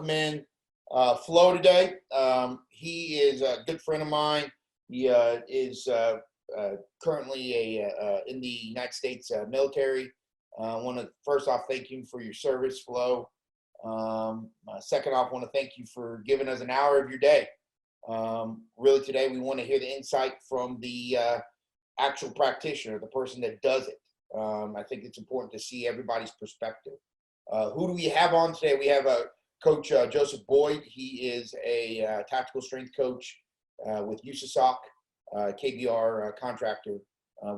welcome in Flo today. He is a good friend of mine. He is currently in the United States military. I want to first off thank you for your service, Flo. Second off, I want to thank you for giving us an hour of your day. Really today we want to hear the insight from the actual practitioner, the person that does it. I think it's important to see everybody's perspective. Who do we have on today? We have Coach Joseph Boyd. He is a tactical strength coach with USASOC, KBR contractor.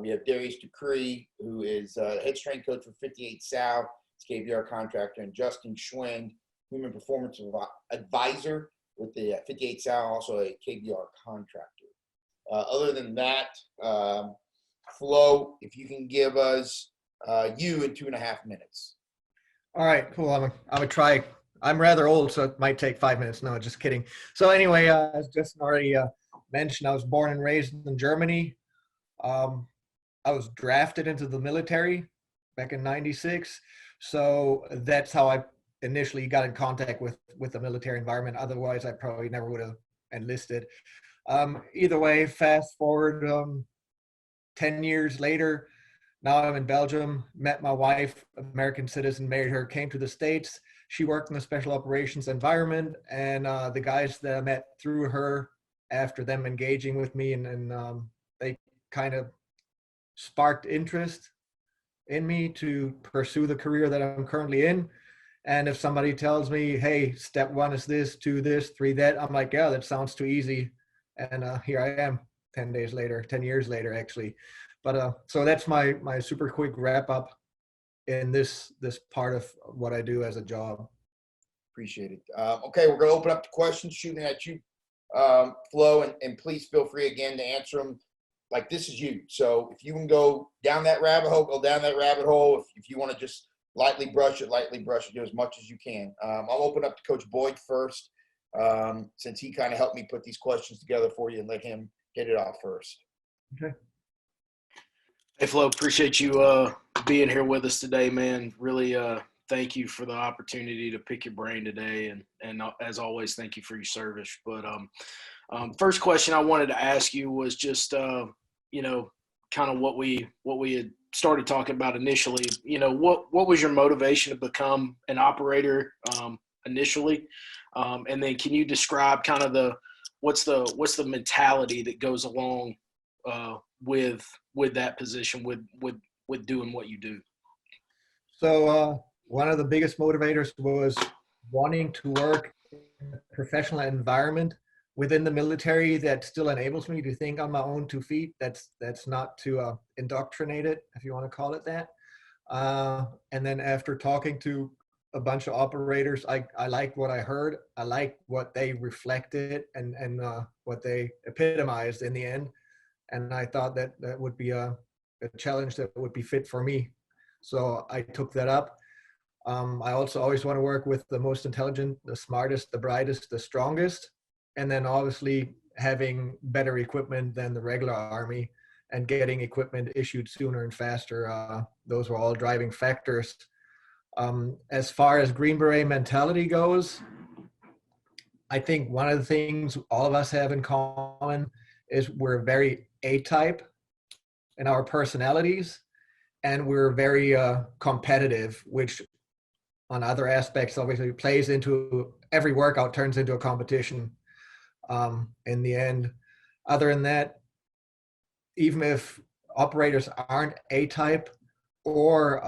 We have Darius Dupree, who is head strength coach for 58 South, KBR contractor, and Justin Schwind, human performance advisor with the 58 South, also a KBR contractor. Other than that, Flo, if you can give us you in 2.5 minutes. All right, cool. I'm gonna try. I'm rather old, so it might take 5 minutes. No, just kidding. So anyway, as Justin already mentioned, I was born and raised in Germany. I was drafted into the military back in '96. So that's how I initially got in contact with the military environment. Otherwise, I probably never would have enlisted. Either way, fast forward 10 years later, now I'm in Belgium, met my wife, American citizen, married her, came to the States. She worked in the special operations environment, and the guys that I met through her, after them engaging with me, and they kind of sparked interest in me to pursue the career that I'm currently in. And if somebody tells me, hey, step 1 is this, 2 this, 3 that, I'm like, yeah, that sounds too easy. And here I am 10 years later, actually. But so that's my super quick wrap up in this part of what I do as a job. Appreciate it. Okay, we're going to open up the questions, shooting at you, Flo, and please feel free again to answer them like this is you. So if you can go down that rabbit hole, go down that rabbit hole. If you want to just lightly brush it, do as much as you can. I'll open up to Coach Boyd first, since he kind of helped me put these questions together for you, and let him hit it off first. Okay. Hey, Flo, appreciate you being here with us today, man. Really thank you for the opportunity to pick your brain today, and as always, thank you for your service. But first question I wanted to ask you was just kind of what we had started talking about initially. What was your motivation to become an operator initially, and then can you describe kind of what's the mentality that goes along with that position, with doing what you do? So one of the biggest motivators was wanting to work in a professional environment within the military that still enables me to think on my own 2 feet. That's not too indoctrinated, if you want to call it that. And then after talking to a bunch of operators, I liked what I heard. I liked what they reflected and what they epitomized in the end. And I thought that would be a challenge that would be fit for me. So I took that up. I also always want to work with the most intelligent, the smartest, the brightest, the strongest. And then obviously having better equipment than the regular Army and getting equipment issued sooner and faster. Those were all driving factors. As far as Green Beret mentality goes, I think one of the things all of us have in common is we're very A-type in our personalities, and we're very competitive, which on other aspects obviously plays into every workout, turns into a competition in the end. Other than that, even if operators aren't A-type or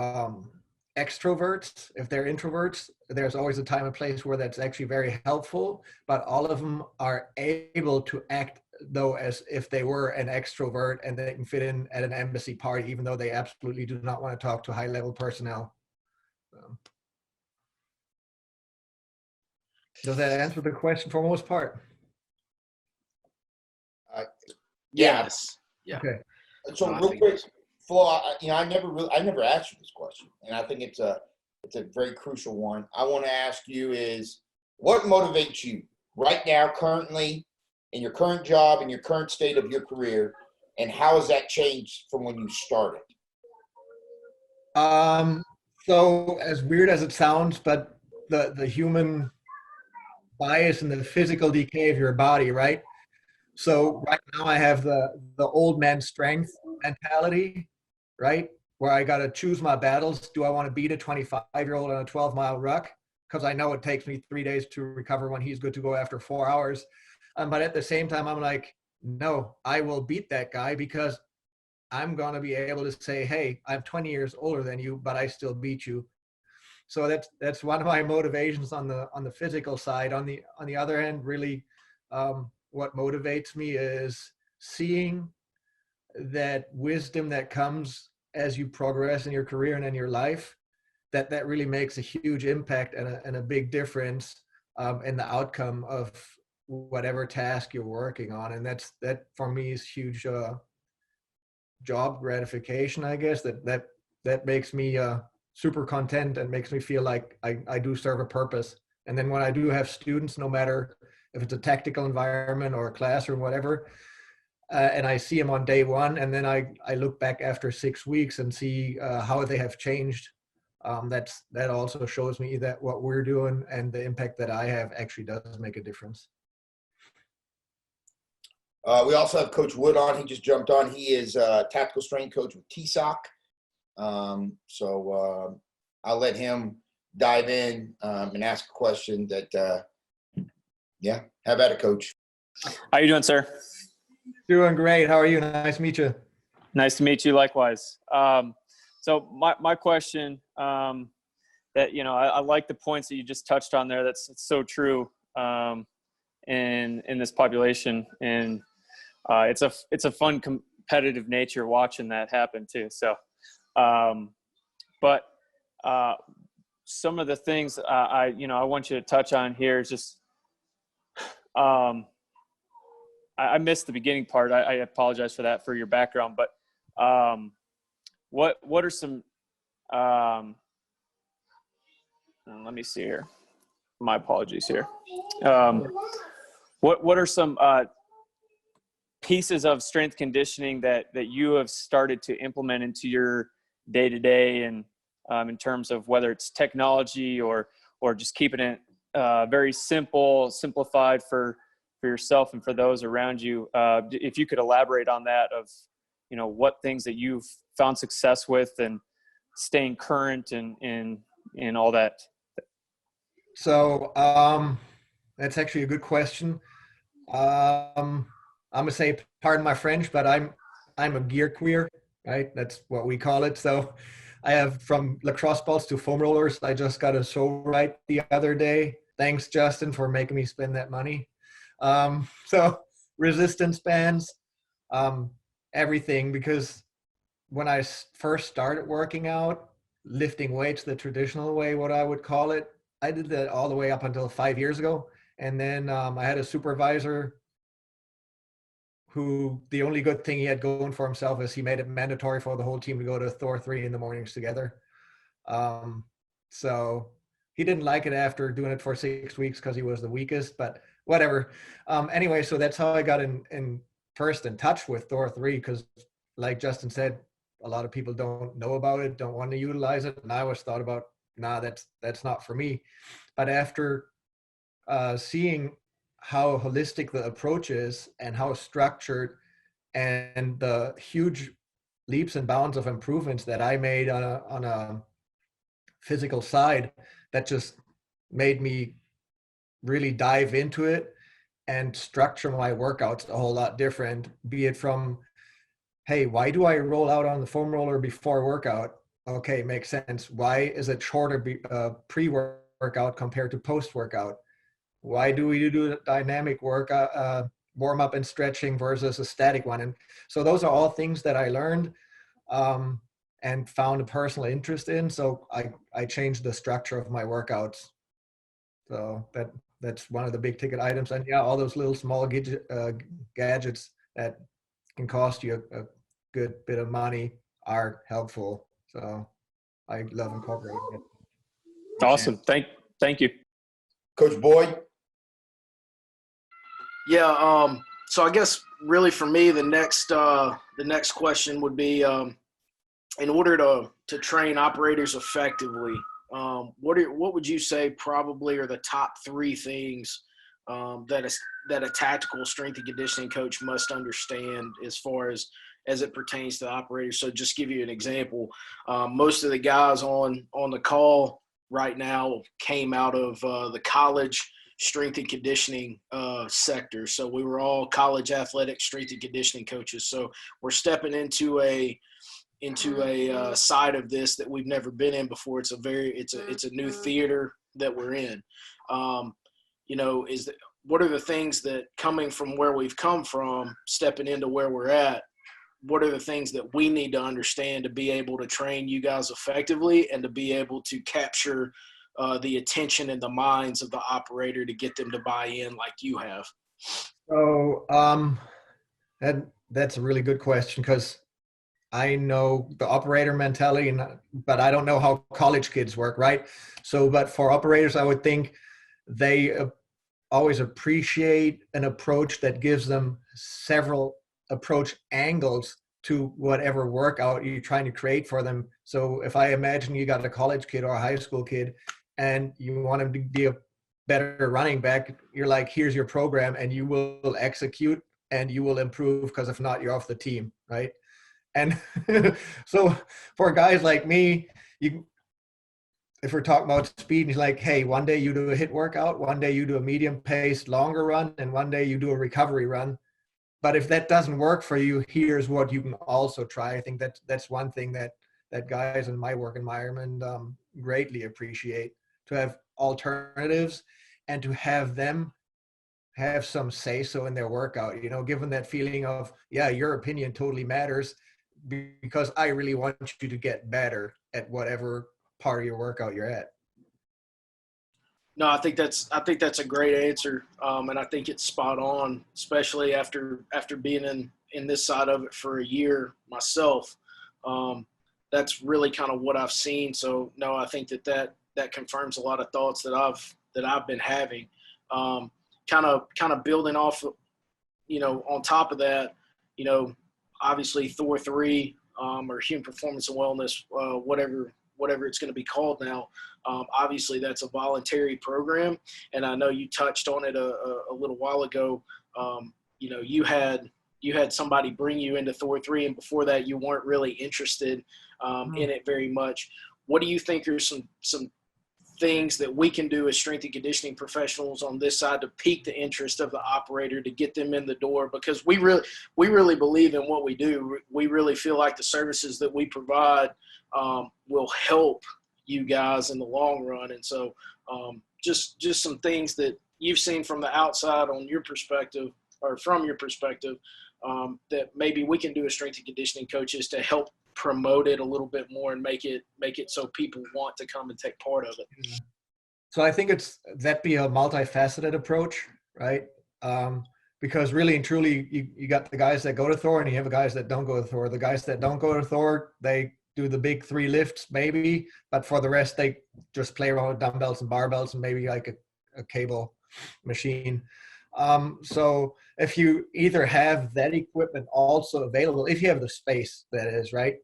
extroverts, if they're introverts, there's always a time and place where that's actually very helpful, but all of them are able to act though as if they were an extrovert, and they can fit in at an embassy party even though they absolutely do not want to talk to high-level personnel. Does that answer the question for the most part? Yes. Yeah. Okay. So real quick, Flo, I never asked you this question, and I think it's a very crucial one. I want to ask you is, what motivates you right now, currently, in your current job, in your current state of your career, and how has that changed from when you started? So as weird as it sounds, but the human bias in the physical decay of your body, right? So right now I have the old man strength mentality, right? Where I got to choose my battles. Do I want to beat a 25-year-old on a 12-mile ruck? Because I know it takes me 3 days to recover when he's good to go after 4 hours. But at the same time, I'm like, no, I will beat that guy because I'm going to be able to say, hey, I'm 20 years older than you, but I still beat you. So that's one of my motivations on the physical side. On the other hand, really, what motivates me is seeing that wisdom that comes as you progress in your career and in your life, that really makes a huge impact and a big difference in the outcome of whatever task you're working on. And that for me is huge job gratification, I guess. That makes me super content and makes me feel like I do serve a purpose. And then when I do have students, no matter if it's a tactical environment or a classroom, whatever, and I see them on day one, and then I look back after 6 weeks and see how they have changed. That also shows me that what we're doing and the impact that I have actually does make a difference. We also have Coach Wood on. He just jumped on. He is a tactical strength coach with TSOC. So I'll let him dive in and ask a question that, yeah, how about it, Coach? How you doing, sir? Doing great. How are you? Nice to meet you. Nice to meet you. Likewise. So my question, that, you know, I like the points that you just touched on there. It's so true in this population, and it's a fun competitive nature watching that happen too. So, but some of the things I want you to touch on here is just, I missed the beginning part. I apologize for that, for your background, but what are some, let me see here. My apologies here. What are some pieces of strength conditioning that you have started to implement into your day-to-day, and in terms of whether it's technology or just keeping it very simplified for yourself and for those around you? If you could elaborate on that, of, you know, what things that you've found success with and staying current and all that. So that's actually a good question. I'm gonna say, pardon my French, but I'm a gear queer, right? That's what we call it. So I have, from lacrosse balls to foam rollers. I just got a show right the other day. Thanks, Justin, for making me spend that money. So resistance bands, everything, because when I first started working out, lifting weights the traditional way, what I would call it, I did that all the way up until 5 years ago. And then I had a supervisor who, the only good thing he had going for himself is he made it mandatory for the whole team to go to Thor 3 in the mornings together. So he didn't like it after doing it for 6 weeks because he was the weakest, but whatever. Anyway, so that's how I got in first in touch with Thor 3, because like Justin said, a lot of people don't know about it, don't want to utilize it. And I always thought about, nah, that's not for me. But after seeing how holistic the approach is and how structured, and the huge leaps and bounds of improvements that I made on a physical side, that just made me really dive into it and structure my workouts a whole lot different. Be it from, hey, why do I roll out on the foam roller before workout? Okay, makes sense. Why is it shorter pre-workout compared to post-workout? Why do we do the dynamic work, warm up and stretching versus a static one? And so those are all things that I learned and found a personal interest in. So I changed the structure of my workouts. So that's one of the big ticket items. And yeah, all those little small gadgets that can cost you a good bit of money are helpful. So I love incorporating it. Awesome. Thank you. Coach Boyd? Yeah. So I guess really for me, the next question would be, in order to train operators effectively, what would you say probably are the top 3 things that a tactical strength and conditioning coach must understand as far as it pertains to the operators. So just give you an example, most of the guys on the call right now came out of the college strength and conditioning sector. So we were all college athletic strength and conditioning coaches. So we're stepping into a side of this that we've never been in before. It's a new theater that we're in. What are the things that, coming from where we've come from, stepping into where we're at, what are the things that we need to understand to be able to train you guys effectively and to be able to capture the attention and the minds of the operator to get them to buy in like you have? So that's a really good question, because I know the operator mentality, but I don't know how college kids work, right? So, but for operators, I would think they always appreciate an approach that gives them several approach angles to whatever workout you're trying to create for them. So if I imagine you got a college kid or a high school kid and you want him to be a better running back, you're like, here's your program, and you will execute and you will improve, because if not, you're off the team, right? And so for guys like me, if we're talking about speed, he's like, hey, one day you do a hit workout, one day you do a medium paced longer run, and one day you do a recovery run. But if that doesn't work for you, here's what you can also try. I think that's one thing that guys in my work environment greatly appreciate, to have alternatives and to have them have some say so in their workout, given that feeling of, yeah, your opinion totally matters, because I really want you to get better at whatever part of your workout you're at. No, I think that's a great answer, and I think it's spot on, especially after being in this side of it for a year myself. That's really kind of what I've seen. So no, I think that confirms a lot of thoughts that I've been having. Kind of building off, on top of that, obviously Thor 3 or Human Performance and Wellness, whatever it's going to be called now. Obviously that's a voluntary program, and I know you touched on it a little while ago. You had somebody bring you into Thor 3, and before that you weren't really interested in it very much. What do you think are some things that we can do as strength and conditioning professionals on this side to pique the interest of the operator, to get them in the door? Because we really believe in what we do. We really feel like the services that we provide will help you guys in the long run. And so just some things that you've seen from the outside on your perspective, or from your perspective, that maybe we can do as strength and conditioning coaches to help promote it a little bit more and make it so people want to come and take part of it. So I think that'd be a multifaceted approach, right? Because really and truly, you got the guys that go to Thor, and you have the guys that don't go to Thor. The guys that don't go to Thor, they do the big 3 lifts maybe, but for the rest, they just play around with dumbbells and barbells and maybe like a cable machine. So if you either have that equipment also available, if you have the space, that is, right?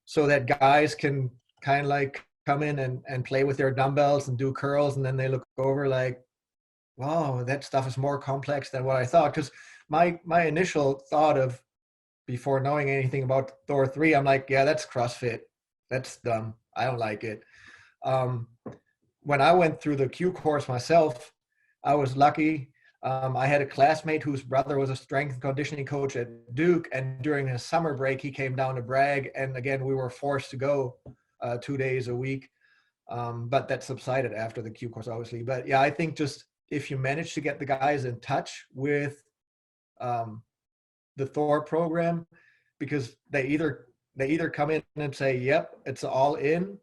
So that guys can kind of like come in and play with their dumbbells and do curls, and then they look over like, wow, that stuff is more complex than what I thought. Because my initial thought of, before knowing anything about Thor 3, I'm like, yeah, that's CrossFit. That's dumb. I don't like it. When I went through the Q course myself, I was lucky. I had a classmate whose brother was a strength and conditioning coach at Duke, and during his summer break, he came down to Bragg, and again, we were forced to go 2 days a week, but that subsided after the Q course, obviously. But yeah, I think just if you manage to get the guys in touch with the Thor program, because they either come in and say, yep, it's all in,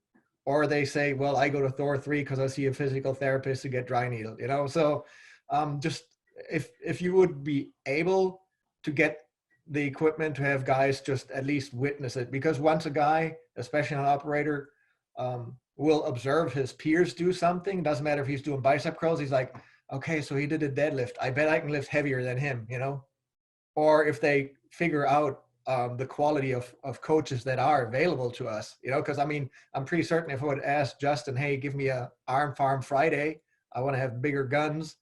or they say, well, I go to Thor 3 because I see a physical therapist to get dry needle, so just if you would be able to get the equipment to have guys just at least witness it, because once a guy, especially an operator, will observe his peers do something, doesn't matter if he's doing bicep curls, he's like, okay, so he did a deadlift, I bet I can lift heavier than him, or if they figure out the quality of coaches that are available to us, because I'm pretty certain if I would ask Justin, hey, give me a arm farm Friday, I want to have bigger guns,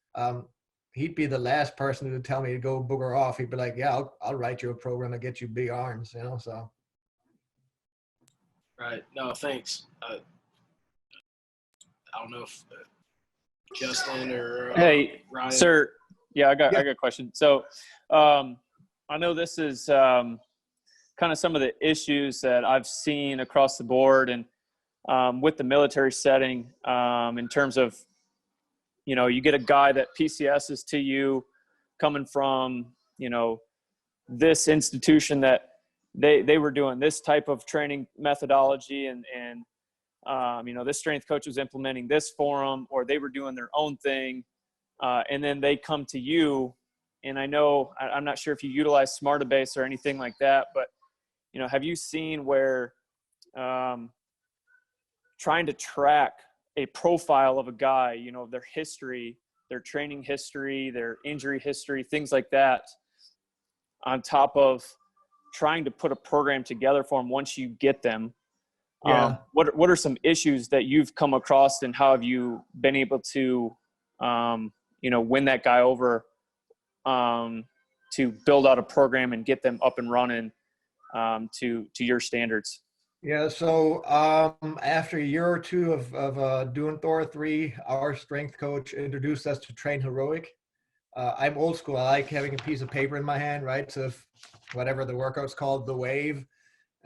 he'd be the last person to tell me to go booger off. He'd be like, yeah, I'll write you a program and get you big arms, you know, so. Right. No, thanks. I don't know if Justin or Hey, Ryan. sir. Yeah, I got Yeah. a question. So, I know this is kind of some of the issues that I've seen across the board, and with the military setting, in terms of, you know, you get a guy that PCSs to you coming from, you know, this institution that they were doing this type of training methodology, and you know, this strength coach was implementing this for them, or they were doing their own thing, and then they come to you. And I know, I'm not sure if you utilize Smartabase or anything like that, but, you know, have you seen where trying to track a profile of a guy, you know, their history, their training history, their injury history, things like that, on top of trying to put a program together for them once you get them? Yeah. What are some issues that you've come across, and how have you been able to, you know, win that guy over, to build out a program and get them up and running, to your standards? Yeah, so after a year or two of doing Thor 3, our strength coach introduced us to Train Heroic. I'm old school. I like having a piece of paper in my hand, right? So if whatever the workout's called, the wave.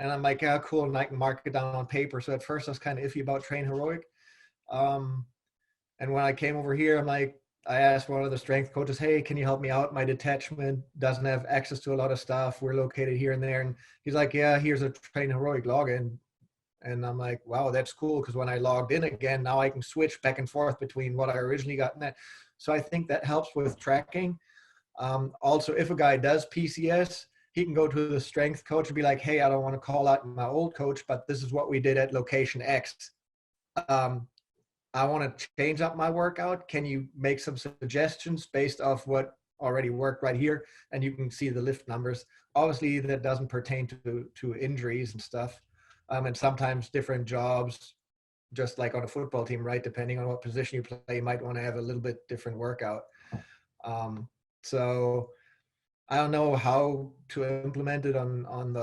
And I'm like, yeah, cool, and I can mark it down on paper. So at first I was kind of iffy about Train Heroic. And when I came over here, I asked one of the strength coaches, hey, can you help me out? My detachment doesn't have access to a lot of stuff. We're located here and there. And he's like, yeah, here's a Train Heroic login. And I'm like, wow, that's cool. Because when I logged in again, now I can switch back and forth between what I originally got and that. So I think that helps with tracking. Also, if a guy does PCS, he can go to the strength coach and be like, hey, I don't want to call out my old coach, but this is what we did at location X. I want to change up my workout. Can you make some suggestions based off what already worked right here? And you can see the lift numbers. Obviously, that doesn't pertain to injuries and stuff. And sometimes different jobs, just like on a football team, right? Depending on what position you play, you might want to have a little bit different workout. So I don't know how to implement it on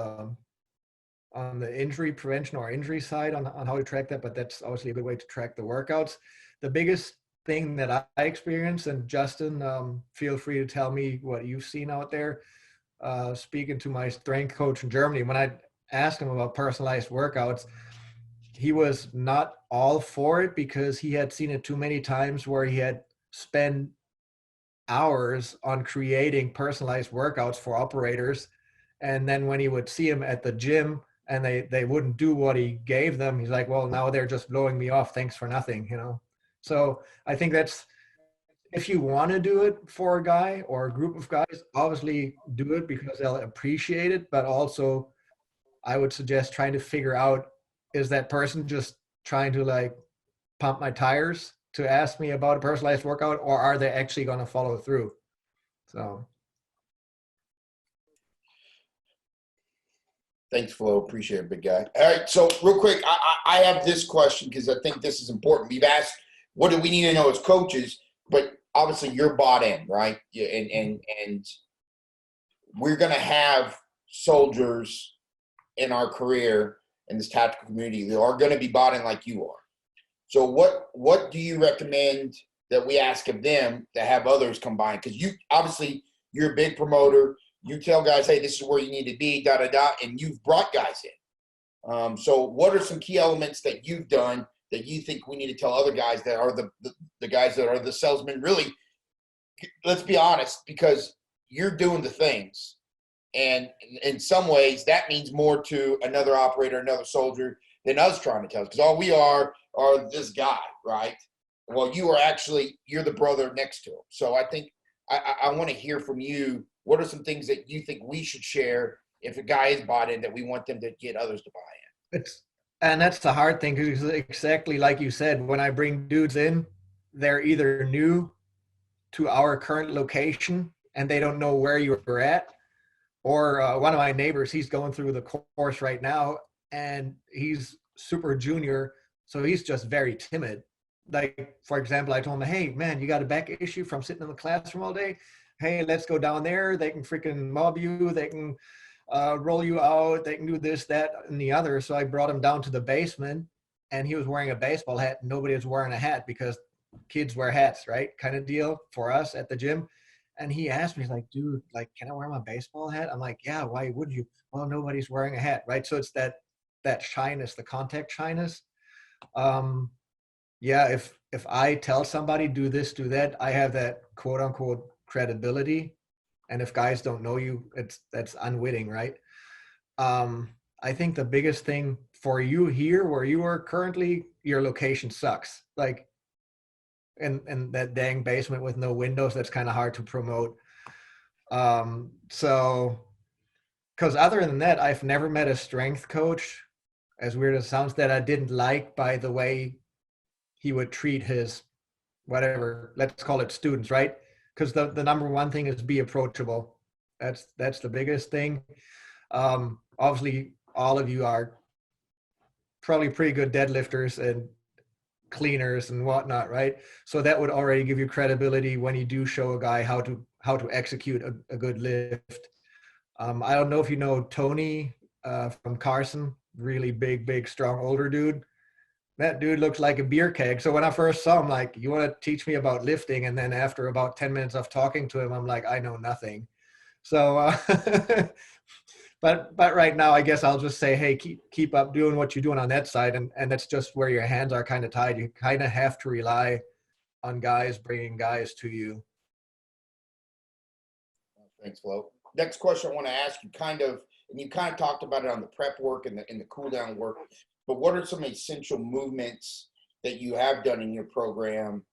the injury prevention or injury side on how to track that, but that's obviously a good way to track the workouts. The biggest thing that I experienced, and Justin, feel free to tell me what you've seen out there, speaking to my strength coach in Germany, when I asked him about personalized workouts, he was not all for it because he had seen it too many times where he had spent hours on creating personalized workouts for operators. And then when he would see him at the gym and they wouldn't do what he gave them, he's like, well, now they're just blowing me off. Thanks for nothing, you know? So I think that's, if you want to do it for a guy or a group of guys, obviously do it because they'll appreciate it. But also I would suggest trying to figure out, is that person just trying to like pump my tires to ask me about a personalized workout, or are they actually going to follow through? So. Thanks, Flo. Appreciate it, big guy. All right, so real quick, I have this question because I think this is important. We've asked, what do we need to know as coaches? But obviously, you're bought in, right? Yeah, and we're going to have soldiers in our career in this tactical community that are going to be bought in like you are. So what do you recommend that we ask of them to have others combine? Because you obviously you're a big promoter. You tell guys, hey, this is where you need to be, da da da, and you've brought guys in. So what are some key elements that you've done that you think we need to tell other guys that are the guys that are the salesmen? Really, let's be honest, because you're doing the things. And in some ways, that means more to another operator, another soldier, than us trying to tell us. Because all we are this guy, right? Well, you're the brother next to him. So I think I want to hear from you. What are some things that you think we should share if a guy is bought in that we want them to get others to buy in? And that's the hard thing, because exactly like you said, when I bring dudes in, they're either new to our current location and they don't know where you're at, or one of my neighbors, he's going through the course right now and he's super junior, so he's just very timid. like, for example, I told him, hey, man, you got a back issue from sitting in the classroom all day? Hey, let's go down there. They can freaking mob you. They can roll you out. They can do this, that, and the other. So I brought him down to the basement, and he was wearing a baseball hat. Nobody was wearing a hat because kids wear hats, right? Kind of deal for us at the gym. And he asked me, he's like, dude, like, can I wear my baseball hat? I'm like, yeah, why would you? Well, nobody's wearing a hat, right? So it's that shyness, the contact shyness. Yeah, if I tell somebody do this, do that, I have that quote unquote credibility. And if guys don't know you, that's unwitting, right? I think the biggest thing for you here where you are currently, your location sucks. Like in that dang basement with no windows, that's kind of hard to promote. So because other than that, I've never met a strength coach, as weird as it sounds, that I didn't like by the way he would treat his whatever, let's call it students, right? Because the number one thing is be approachable. That's the biggest thing. Obviously, all of you are probably pretty good deadlifters and cleaners and whatnot, right? So that would already give you credibility when you do show a guy how to execute a good lift. I don't know if you know Tony from Carson, really big, strong, older dude. That dude looks like a beer keg. So when I first saw him, like, you want to teach me about lifting? And then after about 10 minutes of talking to him, I'm like, I know nothing. So, but right now, I guess I'll just say, hey, keep up doing what you're doing on that side. And that's just where your hands are kind of tied. You kind of have to rely on guys bringing guys to you. Thanks, Flo. Next question I want to ask you and you kind of talked about it on the prep work and the cool down work, but what are some essential movements that you have done in your program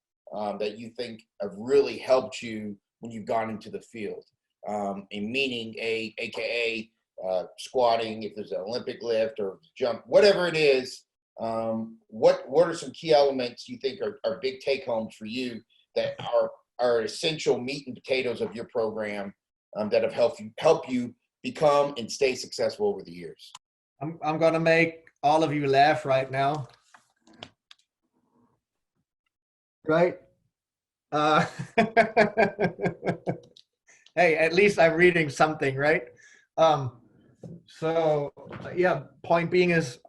that you think have really helped you when you've gone into the field? And meaning AKA squatting, if there's an Olympic lift or jump, whatever it is, what are some key elements you think are big take homes for you that are essential meat and potatoes of your program that have helped you become and stay successful over the years? I'm going to make all of you laugh right now. Right? Hey, at least I'm reading something, right? So yeah, point being is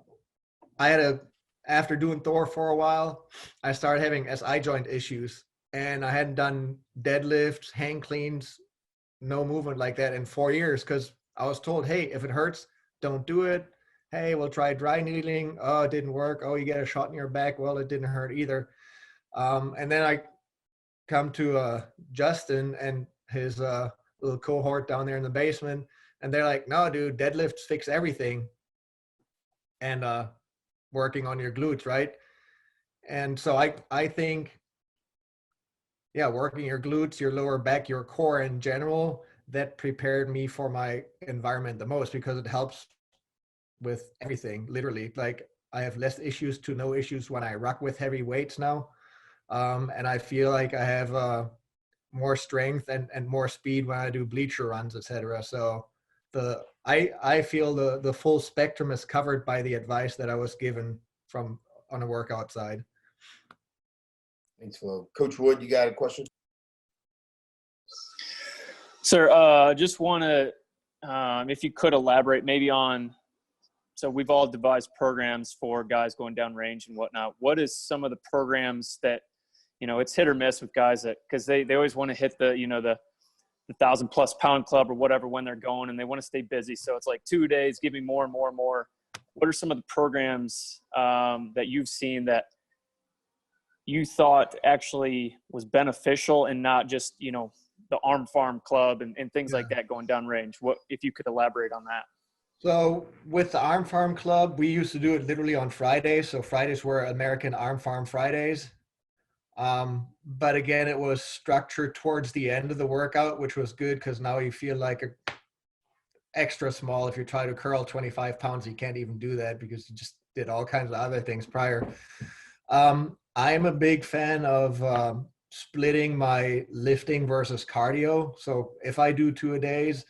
after doing Thor for a while, I started having SI joint issues, and I hadn't done deadlifts, hang cleans, no movement like that in 4 years, because I was told, hey, if it hurts, don't do it. Hey, we'll try dry needling. Oh, it didn't work. Oh, you get a shot in your back. Well, it didn't hurt either. And then I come to Justin and his little cohort down there in the basement, and they're like, no, dude, deadlifts fix everything. And working on your glutes, right? And so I think, yeah, working your glutes, your lower back, your core in general, that prepared me for my environment the most, because it helps with everything, literally. Like, I have less issues to no issues when I ruck with heavy weights now. And I feel like I have more strength and more speed when I do bleacher runs, etc. So I feel the full spectrum is covered by the advice that I was given from on a workout side. Thanks, Flo. Coach Wood, you got a question? Sir, just want to, if you could elaborate maybe on, so we've all devised programs for guys going down range and whatnot. What is some of the programs that, it's hit or miss with guys that, because they always want to hit the 1,000+ pound club or whatever when they're going, and they want to stay busy. So it's like 2 days, give me more and more and more. What are some of the programs that you've seen that you thought actually was beneficial and not just, the arm farm club and things like that going down range? What, if you could elaborate on that? So with the Arm Farm Club, we used to do it literally on Fridays. So Fridays were American Arm Farm Fridays. But again, it was structured towards the end of the workout, which was good because now you feel like extra small. If you try to curl 25 pounds, you can't even do that because you just did all kinds of other things prior. I'm a big fan of splitting my lifting versus cardio. So if I do 2-a-days,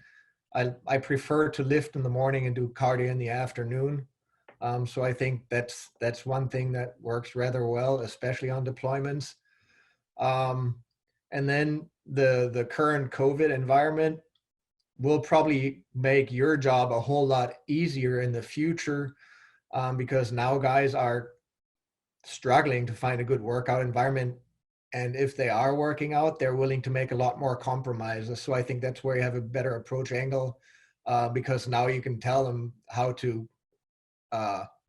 I prefer to lift in the morning and do cardio in the afternoon. So I think that's one thing that works rather well, especially on deployments. And then the current COVID environment will probably make your job a whole lot easier in the future, because now guys are struggling to find a good workout environment. And if they are working out, they're willing to make a lot more compromises. So I think that's where you have a better approach angle, because now you can tell them how to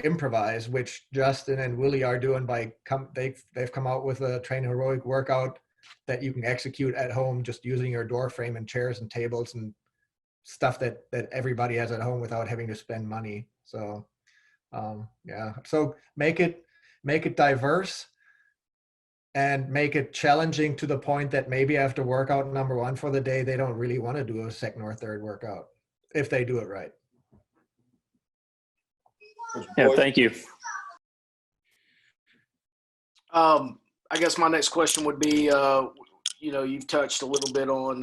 improvise, which Justin and Willie are doing they've come out with a Train Heroic workout that you can execute at home just using your door frame and chairs and tables and stuff that everybody has at home without having to spend money. So yeah, so make it diverse and make it challenging to the point that maybe after workout number 1 for the day, they don't really want to do a second or third workout if they do it right. Yeah, thank you. I guess my next question would be, you've touched a little bit on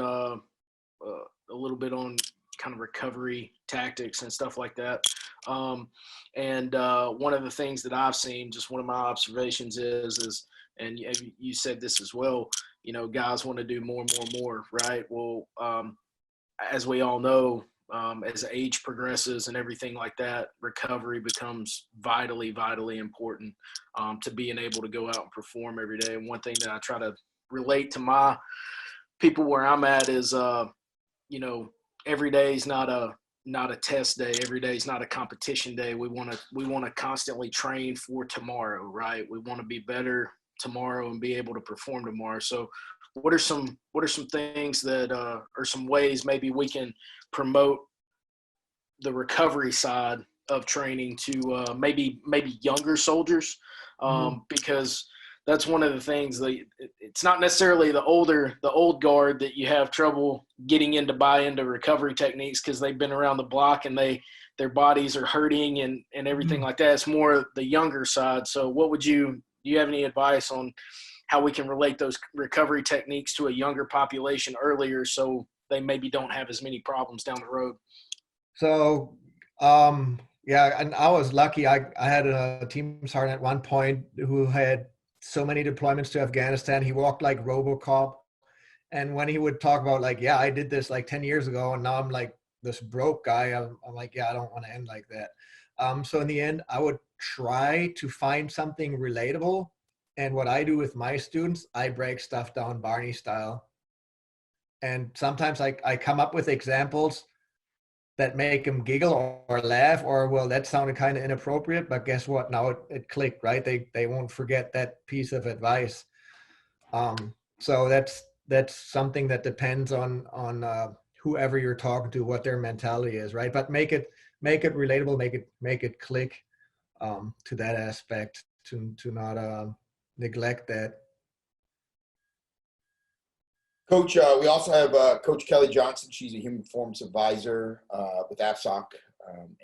kind of recovery tactics and stuff like that. And one of the things that I've seen, just one of my observations is, and you said this as well, guys want to do more and more, right? Well, as we all know, as age progresses and everything like that, recovery becomes vitally, vitally important to being able to go out and perform every day. And one thing that I try to relate to my people where I'm at is, every day is not a test day. Every day is not a competition day. We want to constantly train for tomorrow, right? We want to be better tomorrow and be able to perform tomorrow. So what are some things that or some ways maybe we can promote the recovery side of training to maybe younger soldiers, because that's one of the things that it's not necessarily the old guard that you have trouble getting in to buy into recovery techniques because they've been around the block and their bodies are hurting and everything like that. It's more the younger side. So do you have any advice on how we can relate those recovery techniques to a younger population earlier so they maybe don't have as many problems down the road? So, yeah, and I was lucky. I had a team sergeant at one point who had so many deployments to Afghanistan. He walked like RoboCop. And when he would talk about like, yeah, I did this like 10 years ago and now I'm like this broke guy, I'm like, yeah, I don't want to end like that. So in the end, I would try to find something relatable. And what I do with my students, I break stuff down Barney style. And sometimes I come up with examples that make them giggle or laugh or, well, that sounded kind of inappropriate, but guess what? Now it clicked, right? They won't forget that piece of advice. So that's something that depends on whoever you're talking to, what their mentality is, right? But make it relatable, make it click to that aspect, to not neglect that. Coach, we also have Coach Kelly Johnson. She's a human performance advisor with AFSOC,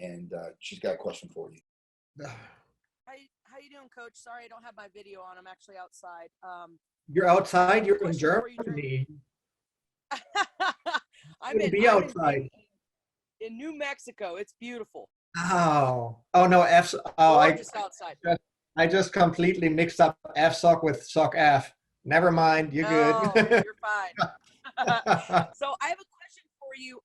and she's got a question for you. How you doing, Coach? Sorry, I don't have my video on. I'm actually outside. You're outside? You're in Germany. I'm outside. In New Mexico. It's beautiful. Oh no, outside. I just completely mixed up FSOC with SOC-F. Never mind, you're good. You're fine. So I have a question for you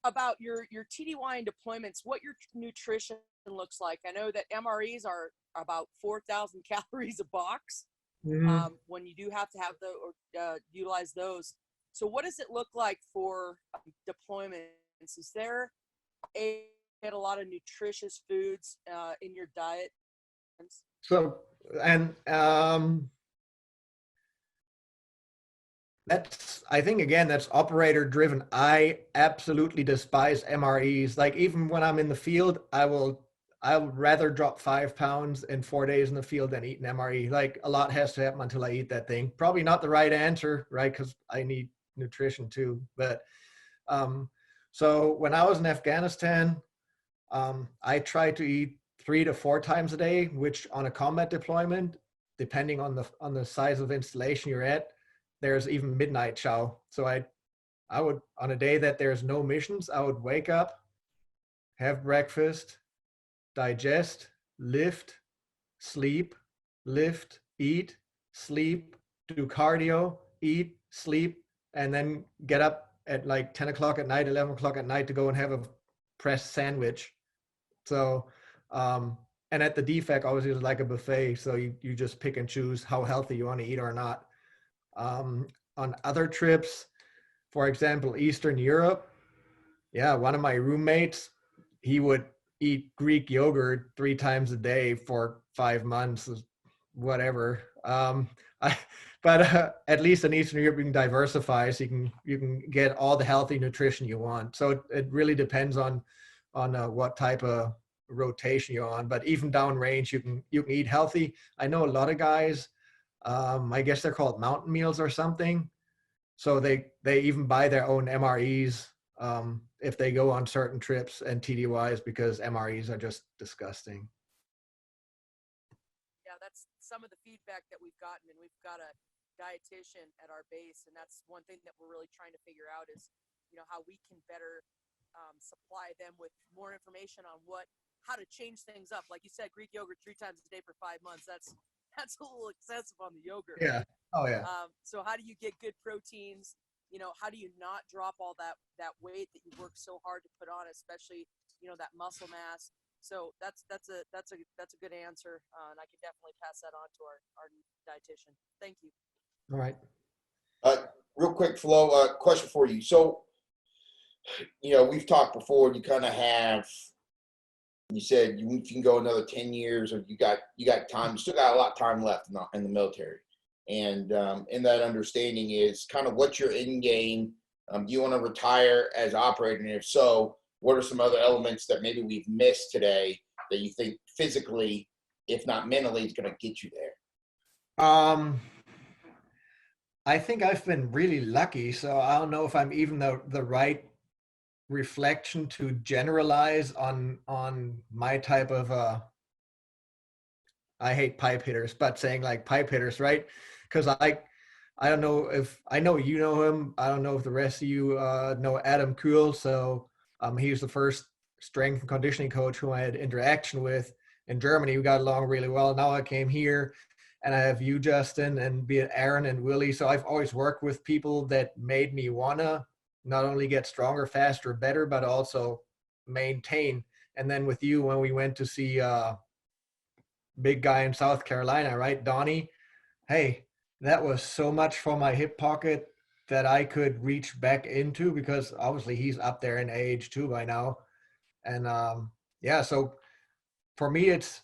about your TDY and deployments, what your nutrition looks like. I know that MREs are about 4,000 calories a box when you do have to have utilize those. So what does it look like for deployments? Is there a lot of nutritious foods in your diet? So, and I think again, that's operator driven. I absolutely despise MREs. Like even when I'm in the field, I would rather drop 5 pounds in 4 days in the field than eat an MRE. Like a lot has to happen until I eat that thing. Probably not the right answer, right? Because I need nutrition too. But so when I was in Afghanistan, I tried to eat 3 to 4 times a day, which on a combat deployment, depending on the size of installation you're at, there's even midnight chow. So I would, on a day that there's no missions, I would wake up, have breakfast, digest, lift, sleep, lift, eat, sleep, do cardio, eat, sleep, and then get up at like 10 o'clock at night, 11 o'clock at night to go and have a pressed sandwich. So, and at the defect, obviously, it's like a buffet. So you just pick and choose how healthy you want to eat or not. On other trips, for example, Eastern Europe, yeah, one of my roommates, he would eat Greek yogurt 3 times a day for 5 months, whatever. But at least in Eastern Europe, you can diversify, so you can get all the healthy nutrition you want. So it really depends on what type of rotation you're on. But even downrange, you can eat healthy. I know a lot of guys, I guess they're called mountain meals or something. So they even buy their own MREs if they go on certain trips and TDYs, because MREs are just disgusting. Yeah, that's some of the feedback that we've gotten, and we've got a dietitian at our base, and that's one thing that we're really trying to figure out is, how we can better supply them with more information on how to change things up. Like you said, Greek yogurt 3 times a day for 5 months. That's a little excessive on the yogurt. Yeah. Oh yeah. So how do you get good proteins? How do you not drop all that weight that you work so hard to put on, especially, that muscle mass? So that's a good answer. And I can definitely pass that on to our dietitian. Thank you. All right. Real quick, Flo, question for you. So, we've talked before. You kind of have. You said you can go another 10 years, or you got time. You still got a lot of time left in the military, and in that understanding is kind of what's your end game. Do you want to retire as operator? And if so, what are some other elements that maybe we've missed today that you think physically, if not mentally, is going to get you there? I think I've been really lucky, so I don't know if I'm even the right reflection to generalize on my type of I hate pipe hitters, but saying like pipe hitters, right? Because I don't know if I know you know him. I don't know if the rest of you know Adam Kuhl. So he was the first strength and conditioning coach who I had interaction with in Germany. We got along really well. Now I came here, and I have you, Justin, and be it Aaron and Willie. So I've always worked with people that made me wanna not only get stronger, faster, better, but also maintain. And then with you, when we went to see big guy in South Carolina, right, Donnie? Hey, that was so much for my hip pocket that I could reach back into, because obviously he's up there in age too by now. And yeah, so for me, it's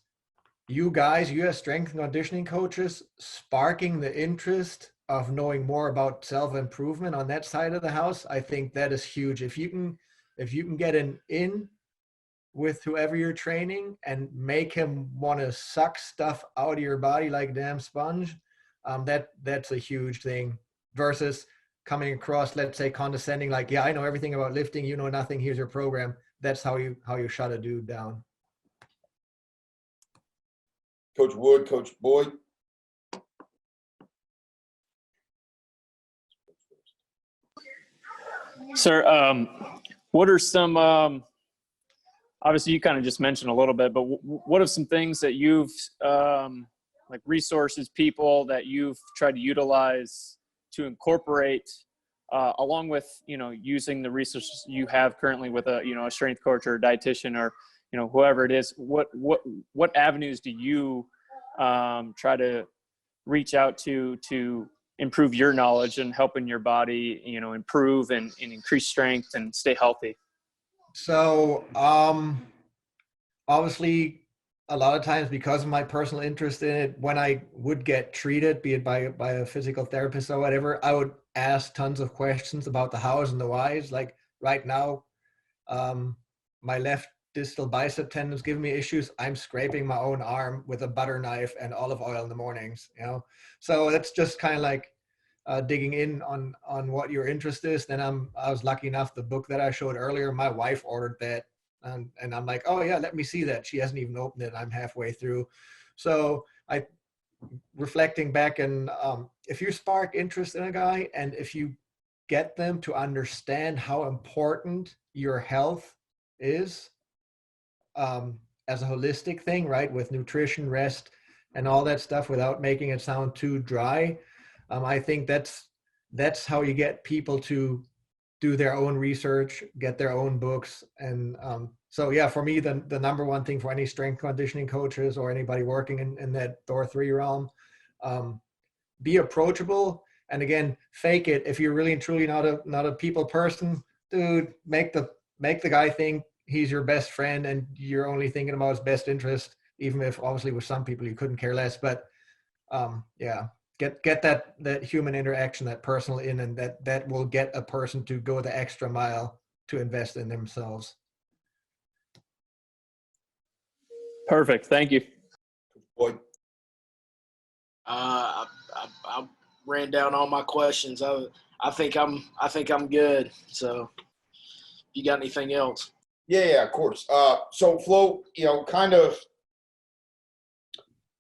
you guys, you as strength and conditioning coaches, sparking the interest of knowing more about self-improvement on that side of the house. I think that is huge. If you can get an in with whoever you're training and make him want to suck stuff out of your body like a damn sponge, that's a huge thing, versus coming across, let's say, condescending, like, yeah, I know everything about lifting, you know nothing, here's your program. That's how you shut a dude down. Coach Wood, Coach Boyd. Sir, what are some, obviously you kind of just mentioned a little bit, but what are some things that you've, like resources, people that you've tried to utilize to incorporate, along with, using the resources you have currently with a strength coach or a dietitian or, whoever it is, what avenues do you try to reach out to improve your knowledge and helping your body, improve and increase strength and stay healthy? So obviously a lot of times, because of my personal interest in it, when I would get treated, be it by a physical therapist or whatever, I would ask tons of questions about the hows and the whys. Like right now, my left distal bicep tendon is giving me issues. I'm scraping my own arm with a butter knife and olive oil in the mornings, So it's just kind of like digging in on what your interest is. Then I was lucky enough, the book that I showed earlier, my wife ordered that, and I'm like, oh yeah, let me see that. She hasn't even opened it. I'm halfway through. So I, reflecting back, and if you spark interest in a guy, and if you get them to understand how important your health is, as a holistic thing, right? With nutrition, rest, and all that stuff without making it sound too dry. I think that's how you get people to do their own research, get their own books. And so, yeah, for me, the number one thing for any strength conditioning coaches or anybody working in that Thor 3 realm, be approachable. And again, fake it. If you're really and truly not a people person, dude, make the guy think he's your best friend and you're only thinking about his best interest, even if obviously with some people you couldn't care less. But yeah, get that human interaction, that personal in, and that will get a person to go the extra mile to invest in themselves. Perfect. Thank you. Boy, I ran down all my questions. I think I'm good. So, you got anything else? yeah, of course. So Flo, kind of,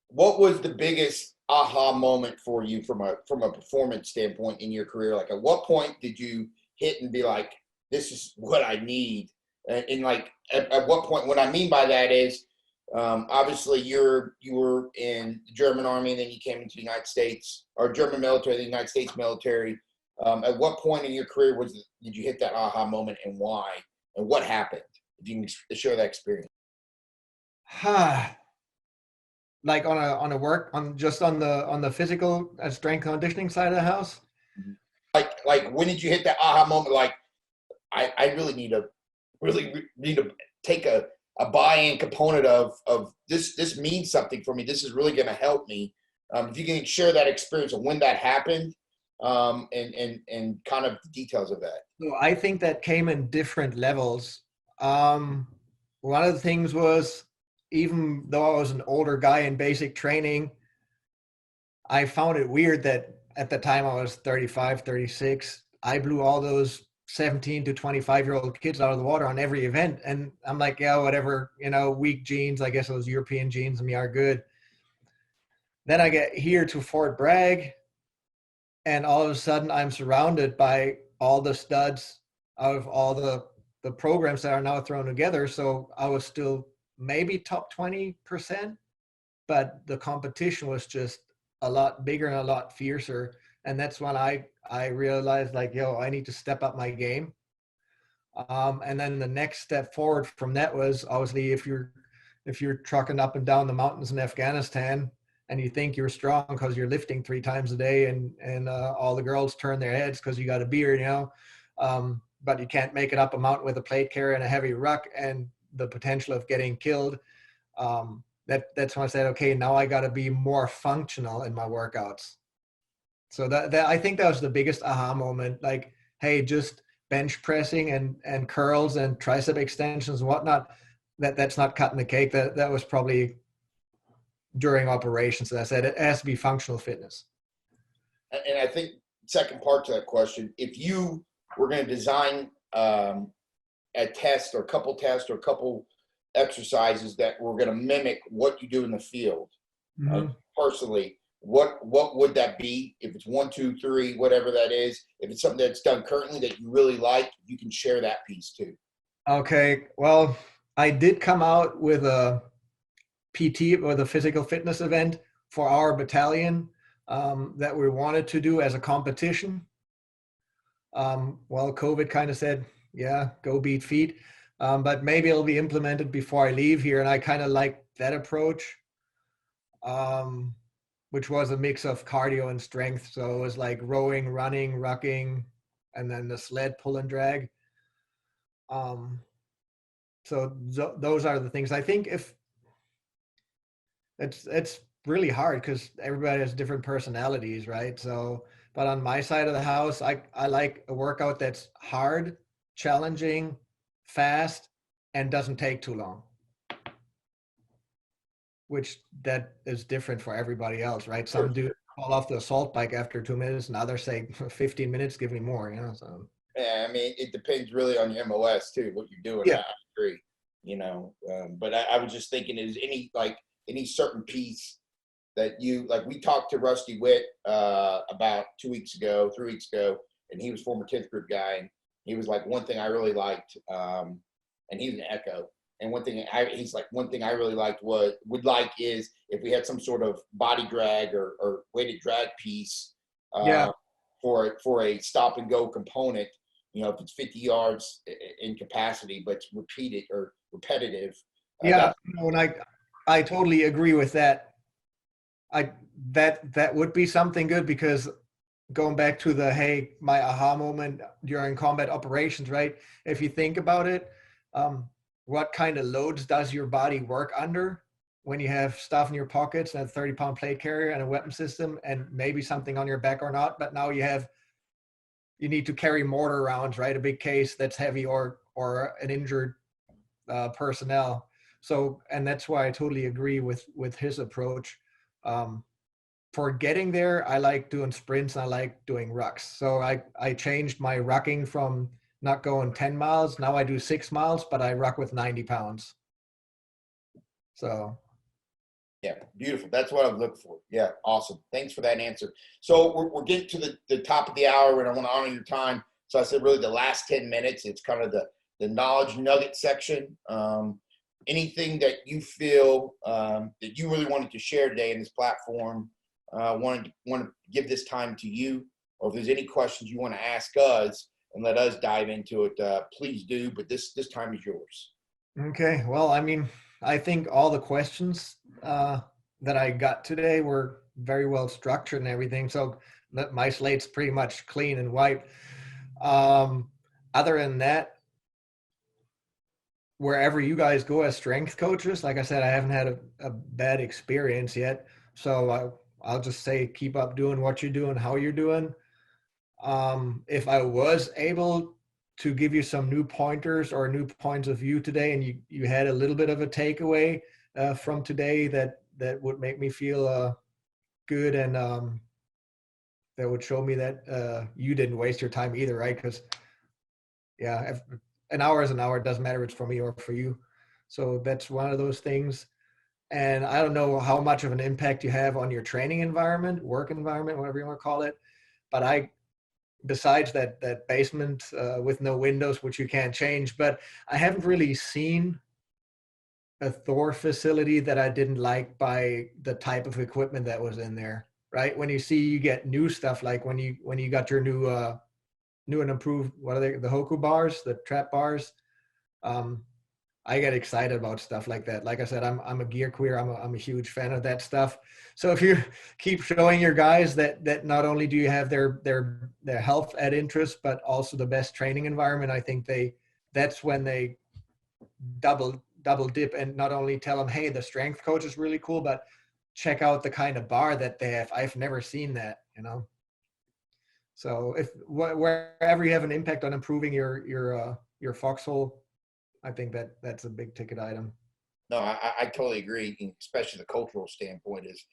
what was the biggest aha moment for you from a performance standpoint in your career? Like, at what point did you hit and be like, this is what I need? And like, at what point? What I mean by that is, obviously you were in the German army, and then you came into the United States, or German military, the United States military. At what point in your career did you hit that aha moment, and why, and what happened? If you can share that experience. Like on a work, on the physical strength conditioning side of the house. Like when did you hit that aha moment? Like, I really need to take a buy-in component of this. This means something for me. This is really going to help me. If you can share that experience of when that happened, and kind of the details of that. So I think that came in different levels. One of the things was, even though I was an older guy in basic training, I found it weird that at the time I was 35, 36, I blew all those 17 to 25-year-old kids out of the water on every event. And I'm like, yeah, whatever, weak genes, I guess those European genes in me are good. Then I get here to Fort Bragg, and all of a sudden I'm surrounded by all the studs of all the programs that are now thrown together. So I was still maybe top 20%, but the competition was just a lot bigger and a lot fiercer. And that's when I realized, like, I need to step up my game. And then the next step forward from that was, obviously, if you're trucking up and down the mountains in Afghanistan and you think you're strong because you're lifting 3 times a day, and all the girls turn their heads because you got a beard, but you can't make it up a mountain with a plate carrier and a heavy ruck and the potential of getting killed. That's when I said, okay, now I got to be more functional in my workouts. So that I think that was the biggest aha moment. Like, hey, just bench pressing and curls and tricep extensions and whatnot, that's not cutting the cake. That was probably during operations. And I said, it has to be functional fitness. And I think second part to that question, if you were going to design a test or a couple exercises that were going to mimic what you do in the field, personally, what would that be? If it's 1, 2, 3, whatever that is, if it's something that's done currently that you really like, you can share that piece too. Okay. Well, I did come out with a PT, or the physical fitness event for our battalion, that we wanted to do as a competition. Well, COVID kind of said, yeah, go beat feet. But maybe it'll be implemented before I leave here. And I kind of like that approach, which was a mix of cardio and strength. So it was like rowing, running, rucking, and then the sled pull and drag. So those are the things. I think if it's really hard because everybody has different personalities, right? So, but on my side of the house, I like a workout that's hard, challenging, fast, and doesn't take too long, which that is different for everybody else, right? Some do fall off the assault bike after 2 minutes, and others say 15 minutes, give me more, so. Yeah, I mean, it depends really on your MOS too, what you're doing. Yeah. I agree, but I was just thinking, is any certain piece that you, like, we talked to Rusty Witt about 3 weeks ago, and he was former 10th group guy, and he was like, one thing I really liked, and he was an Echo, And one thing he's like, one thing I really would like is if we had some sort of body drag or weighted drag piece for a stop and go component. You know, if it's 50 yards in capacity, but it's repeated or repetitive. Yeah, and I totally agree with that. That would be something good, because going back to my aha moment during combat operations, right? If you think about it, what kind of loads does your body work under when you have stuff in your pockets and a 30-pound plate carrier and a weapon system and maybe something on your back or not? But now you need to carry mortar rounds, right? A big case that's heavy or an injured personnel. So, and that's why I totally agree with his approach. For getting there, I like doing sprints and I like doing rucks. So I changed my rucking from not going 10 miles. Now I do 6 miles, but I ruck with 90 pounds. So. Yeah, beautiful. That's what I was looking for. Yeah, awesome. Thanks for that answer. So we're getting to the top of the hour, and I want to honor your time. So I said really the last 10 minutes, it's kind of the knowledge nugget section. Anything that you feel that you really wanted to share today in this platform, want to give this time to you, or if there's any questions you want to ask us and let us dive into it, please do. But this time is yours. Okay. Well, I mean, I think all the questions that I got today were very well structured and everything. So my slate's pretty much clean and wiped. Other than that, wherever you guys go as strength coaches, like I said, I haven't had a bad experience yet. So I'll just say, keep up doing what you're doing, how you're doing. If I was able to give you some new pointers or new points of view today, and you had a little bit of a takeaway from today that would make me feel good, and that would show me that you didn't waste your time either, right? Because yeah, an hour is an hour. It doesn't matter if it's for me or for you. So that's one of those things. And I don't know how much of an impact you have on your training environment, work environment, whatever you want to call it. But besides that basement with no windows, which you can't change, but I haven't really seen a Thor facility that I didn't like by the type of equipment that was in there, right? When you get new stuff, like when you got your new and improved, what are they, the Hoku bars, the trap bars, I get excited about stuff like that. Like I said, I'm a gear queer. I'm a huge fan of that stuff. So if you keep showing your guys that not only do you have their health at interest, but also the best training environment, I think that's when they double dip, and not only tell them, hey, the strength coach is really cool, but check out the kind of bar that they have. I've never seen that, you know. So wherever you have an impact on improving your foxhole, I think that's a big ticket item. No, I totally agree, especially the cultural standpoint is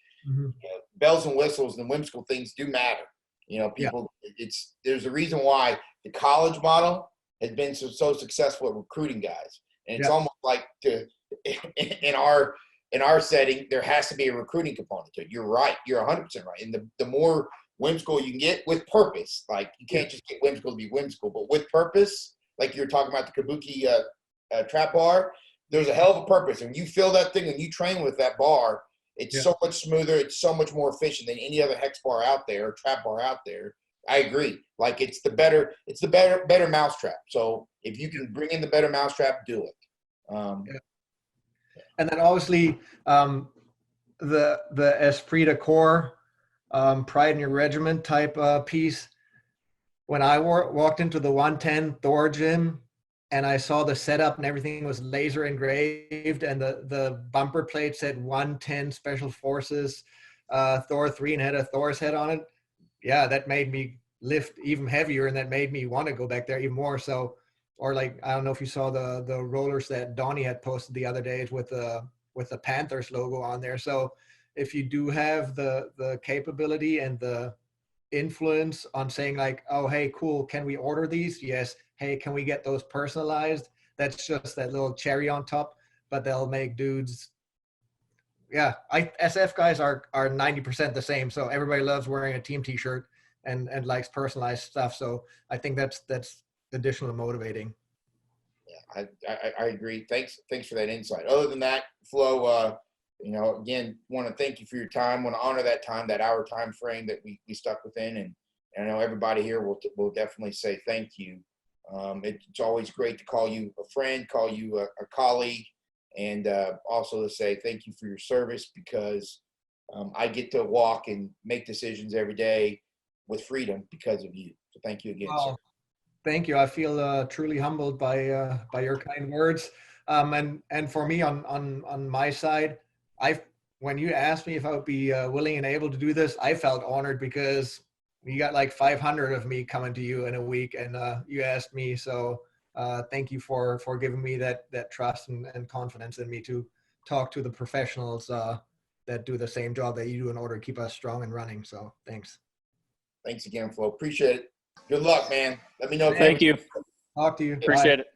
bells and whistles and whimsical things do matter. You know, people, there's a reason why the college model has been so successful at recruiting guys. And it's almost like in our setting, there has to be a recruiting component to it. You're right. You're 100% right. And the more whimsical you can get with purpose, like you can't just get whimsical to be whimsical, but with purpose, like you're talking about the kabuki trap bar, there's a hell of a purpose. And you feel that thing and you train with that bar, it's so much smoother. It's so much more efficient than any other hex bar out there, or trap bar out there. I agree. Like it's the better mousetrap. So if you can bring in the better mousetrap, do it. And then obviously the esprit de corps, pride in your regiment type piece. When I walked into the 110 Thor gym and I saw the setup and everything was laser engraved, and the bumper plate said 110 Special Forces Thor 3 and had a Thor's head on it. Yeah, that made me lift even heavier, and that made me want to go back there even more. So, or like, I don't know if you saw the rollers that Donnie had posted the other days with the Panthers logo on there. So if you do have the capability and the influence on saying like, oh, hey, cool, can we order these? Yes. Hey, can we get those personalized? That's just that little cherry on top, but they'll make dudes. Yeah, SF guys are 90% the same. So everybody loves wearing a team t-shirt and likes personalized stuff. So I think that's additional motivating. Yeah, I agree. Thanks for that insight. Other than that, Flo, again, want to thank you for your time. Want to honor that time, that hour time frame that we stuck within, and I know everybody here will definitely say thank you. It's always great to call you a friend, call you a colleague, and also to say thank you for your service, because I get to walk and make decisions every day with freedom because of you. So thank you again, sir. Thank you. I feel truly humbled by your kind words. And for me on my side, when you asked me if I would be willing and able to do this, I felt honored, because you got like 500 of me coming to you in a week, and you asked me. So thank you for giving me that trust and confidence in me to talk to the professionals that do the same job that you do in order to keep us strong and running. So thanks. Thanks again, Flo. Appreciate it. Good luck, man. Let me know if Thank you. Talk to you. Appreciate Bye. it.